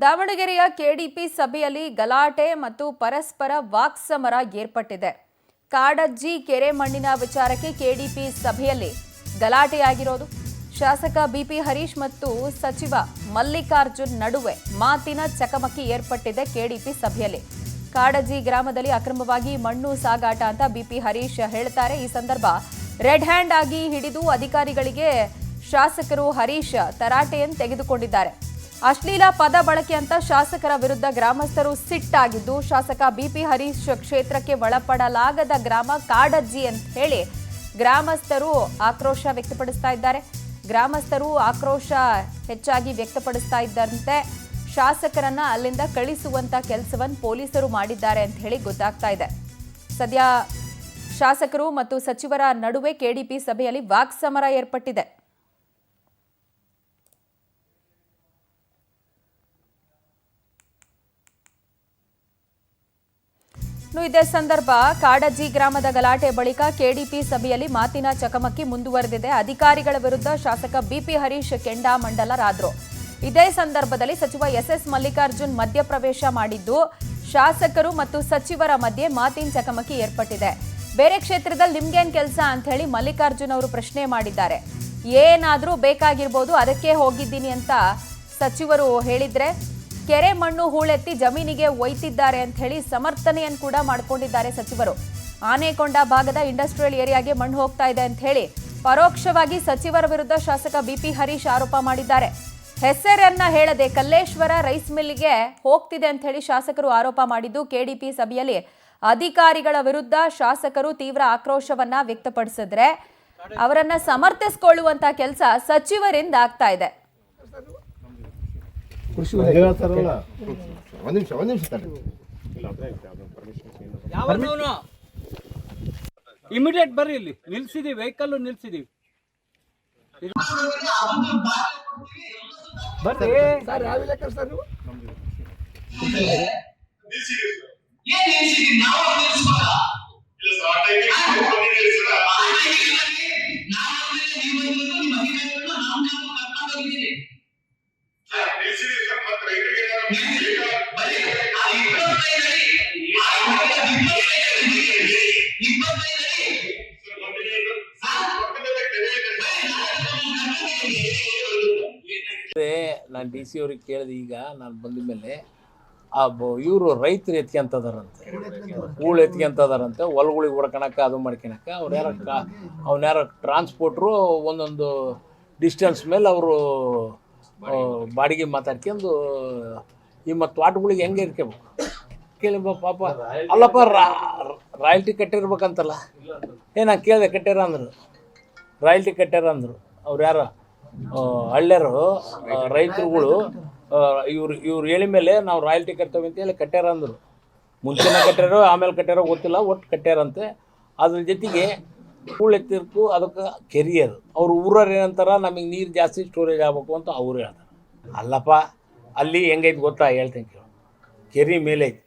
ದಾವಣಗೆರೆಯ ಕೆಡಿಪಿ ಸಭೆಯಲ್ಲಿ ಗಲಾಟೆ ಮತ್ತು ಪರಸ್ಪರ ವಾಕ್ಸಮರ ಏರ್ಪಟ್ಟಿದೆ. ಕಾಡಜ್ಜಿ ಕೆರೆ ಮಣ್ಣಿನ ವಿಚಾರಕ್ಕೆ ಕೆಡಿಪಿ ಸಭೆಯಲ್ಲಿ ಗಲಾಟೆಯಾಗಿರೋದು. ಶಾಸಕ ಬಿಪಿ ಹರೀಶ್ ಮತ್ತು ಸಚಿವ ಮಲ್ಲಿಕಾರ್ಜುನ್ ನಡುವೆ ಮಾತಿನ ಚಕಮಕಿ ಏರ್ಪಟ್ಟಿದೆ. ಕೆಡಿಪಿ ಸಭೆಯಲ್ಲಿ ಕಾಡಜ್ಜಿ ಗ್ರಾಮದಲ್ಲಿ ಅಕ್ರಮವಾಗಿ ಮಣ್ಣು ಸಾಗಾಟ ಅಂತ ಬಿಪಿ ಹರೀಶ್ ಹೇಳ್ತಾರೆ. ಈ ಸಂದರ್ಭ ರೆಡ್ ಹ್ಯಾಂಡ್ ಆಗಿ ಹಿಡಿದು ಅಧಿಕಾರಿಗಳಿಗೆ ಶಾಸಕರು ಹರೀಶ್ ತರಾಟೆಯನ್ನು ತೆಗೆದುಕೊಂಡಿದ್ದಾರೆ. ಅಶ್ಲೀಲ ಪದ ಬಳಕೆ ಅಂತ ಶಾಸಕರ ವಿರುದ್ಧ ಗ್ರಾಮಸ್ಥರು ಸಿಟ್ಟಾಗಿದ್ದು, ಶಾಸಕ ಬಿಪಿ ಹರೀಶ್ ಕ್ಷೇತ್ರಕ್ಕೆ ಒಳಪಡಲಾಗದ ಗ್ರಾಮ ಕಾಡಜ್ಜಿ ಅಂತ ಹೇಳಿ ಗ್ರಾಮಸ್ಥರು ಆಕ್ರೋಶ ವ್ಯಕ್ತಪಡಿಸ್ತಾ ಇದ್ದಾರೆ. ಗ್ರಾಮಸ್ಥರು ಆಕ್ರೋಶ ಹೆಚ್ಚಾಗಿ ವ್ಯಕ್ತಪಡಿಸ್ತಾ ಇದ್ದಂತೆ ಶಾಸಕರನ್ನ ಅಲ್ಲಿಂದ ಕಳಿಸುವಂತ ಕೆಲಸವನ್ನು ಪೊಲೀಸರು ಮಾಡಿದ್ದಾರೆ ಅಂತ ಹೇಳಿ ಗೊತ್ತಾಗ್ತಾ ಇದೆ. ಸದ್ಯ ಶಾಸಕರು ಮತ್ತು ಸಚಿವರ ನಡುವೆ ಕೆಡಿಪಿ ಸಭೆಯಲ್ಲಿ ವಾಕ್ಸಮರ ಏರ್ಪಟ್ಟಿದೆ. ಇದೇ ಸಂದರ್ಭ ಕಾಡಜ್ಜಿ ಗ್ರಾಮದ ಗಲಾಟೆ ಬಳಿಕ ಕೆಡಿಪಿ ಸಭೆಯಲ್ಲಿ ಮಾತಿನ ಚಕಮಕಿ ಮುಂದುವರೆದಿದೆ. ಅಧಿಕಾರಿಗಳ ವಿರುದ್ಧ ಶಾಸಕ ಬಿಪಿ ಹರೀಶ್ ಕೆಂಡಾಮಂಡಲರಾದ್ರು. ಇದೇ ಸಂದರ್ಭದಲ್ಲಿ ಸಚಿವ ಎಸ್ಎಸ್ ಮಲ್ಲಿಕಾರ್ಜುನ್ ಮಧ್ಯಪ್ರವೇಶ ಮಾಡಿದ್ದು, ಶಾಸಕರು ಮತ್ತು ಸಚಿವರ ಮಧ್ಯೆ ಮಾತಿನ ಚಕಮಕಿ ಏರ್ಪಟ್ಟಿದೆ. ಬೇರೆ ಕ್ಷೇತ್ರದಲ್ಲಿ ನಿಮ್ಗೇನ್ ಕೆಲಸ ಅಂತ ಹೇಳಿ ಮಲ್ಲಿಕಾರ್ಜುನ್ ಅವರು ಪ್ರಶ್ನೆ ಮಾಡಿದ್ದಾರೆ. ಏನಾದ್ರೂ ಬೇಕಾಗಿರ್ಬೋದು, ಅದಕ್ಕೆ ಹೋಗಿದ್ದೀನಿ ಅಂತ ಸಚಿವರು ಹೇಳಿದ್ರೆ, ಕೆರೆ ಮಣ್ಣು ಹೂಳೆತ್ತಿ ಜಮೀನಿಗೆ ಒಯ್ತಿದ್ದಾರೆ ಅಂತ ಹೇಳಿ ಸಮರ್ಥನೆಯನ್ನು ಕೂಡ ಮಾಡಿಕೊಂಡಿದ್ದಾರೆ ಸಚಿವರು. ಆನೆಕೊಂಡ ಭಾಗದ ಇಂಡಸ್ಟ್ರಿಯಲ್ ಏರಿಯಾಗೆ ಮಣ್ಣು ಹೋಗ್ತಾ ಇದೆ ಅಂತ ಹೇಳಿ ಪರೋಕ್ಷವಾಗಿ ಸಚಿವರ ವಿರುದ್ಧ ಶಾಸಕ ಬಿಪಿ ಹರೀಶ್ ಆರೋಪ ಮಾಡಿದ್ದಾರೆ. ಹೆಸರನ್ನ ಹೇಳದೆ ಕಲ್ಲೇಶ್ವರ ರೈಸ್ ಮಿಲ್ಗೆ ಹೋಗ್ತಿದೆ ಅಂತ ಹೇಳಿ ಶಾಸಕರು ಆರೋಪ ಮಾಡಿದ್ದು, ಕೆಡಿಪಿ ಸಭೆಯಲ್ಲಿ ಅಧಿಕಾರಿಗಳ ವಿರುದ್ಧ ಶಾಸಕರು ತೀವ್ರ ಆಕ್ರೋಶವನ್ನ ವ್ಯಕ್ತಪಡಿಸಿದ್ರೆ ಅವರನ್ನ ಸಮರ್ಥಿಸಿಕೊಳ್ಳುವಂತ ಕೆಲಸ ಸಚಿವರಿಂದ ಆಗ್ತಾ ಇದೆ. ಇಮಿಡಿಯೇಟ್ ಬರ್ರಿ, ಇಲ್ಲಿ ನಿಲ್ಸಿದೀವಿ, ವೆಹಿಕಲ್ ನಿಲ್ಸಿದೀವಿ. ಬರ್ರಿ ಸರ್, ಯಾವ ಇಲಾಖೆ ಸರ್ ನೀವು? ನಾನು ಡಿ ಸಿ ಅವ್ರಿಗೆ ಕೇಳಿದೆ. ಈಗ ನಾನು ಬಂದ ಮೇಲೆ ಇವರು ರೈತರು ಎತ್ಕೊಂತದಾರಂತೆ, ಹೂಳು ಎತ್ಕೊಂತದಾರಂತೆ, ಹೊಲಗಳಿಗೆ ಹೊಡ್ಕೊಳಕ್ಕೆ ಅದು ಮಾಡ್ಕೊಳಕ್ಕೆ ಅವ್ನ್ಯಾರ ಟ್ರಾನ್ಸ್ಪೋರ್ಟ್ರು ಒಂದೊಂದು ಡಿಸ್ಟೆನ್ಸ್ ಮೇಲೆ ಅವರು ಬಾಡಿಗೆ ಮಾತಾಡ್ಕೊಂಡು ಈ ಮತ್ತು ತೋಟಗಳಿಗೆ ಹೆಂಗೆ ಇರ್ಕೋಬೇಕು ಕೇಳಿ ಪಾಪ. ಅಲ್ಲಪ್ಪ, ರಾಯಲ್ಟಿ ಕಟ್ಟಿರ್ಬೇಕಂತಲ್ಲ. ನಾನು ಕೇಳಿದೆ, ಕಟ್ಟ್ಯಾರ ಅಂದರು, ರಾಯಲ್ಟಿ ಕಟ್ಟ್ಯಾರ ಅಂದರು. ಅವ್ರು ಯಾರು ಹಳ್ಳ್ಯರು ರೈತರುಗಳು ಇವ್ರು ಹೇಳಿ ಮೇಲೆ ನಾವು ರಾಯಲ್ಟಿ ಕಟ್ತೇವೆ ಅಂತ ಹೇಳಿ ಕಟ್ಟ್ಯಾರ ಅಂದರು. ಮುಂಚೆನೇ ಕಟ್ಟ್ಯಾರೋ ಆಮೇಲೆ ಕಟ್ಟ್ಯಾರೋ ಗೊತ್ತಿಲ್ಲ, ಒಟ್ಟು ಕಟ್ಟ್ಯಾರಂತೆ. ಅದ್ರ ಜೊತೆಗೆ ಹೂಳು ಎತ್ತಿರ್ಕು ಅದಕ್ಕೆ ಕೆರಿಯರ್. ಅವ್ರು ಊರವ್ರು ಏನಂತಾರ, ನಮಗೆ ನೀರು ಜಾಸ್ತಿ ಸ್ಟೋರೇಜ್ ಆಗಬೇಕು ಅಂತ ಅವ್ರು ಹೇಳ್ತಾರೆ. ಅಲ್ಲಪ್ಪ, ಅಲ್ಲಿ ಹೆಂಗೈತೆ ಗೊತ್ತಾ ಹೇಳ್ತೀನಿ ಕೇಳು. ಕೆರೆ ಮೇಲೆ ಐತಿ,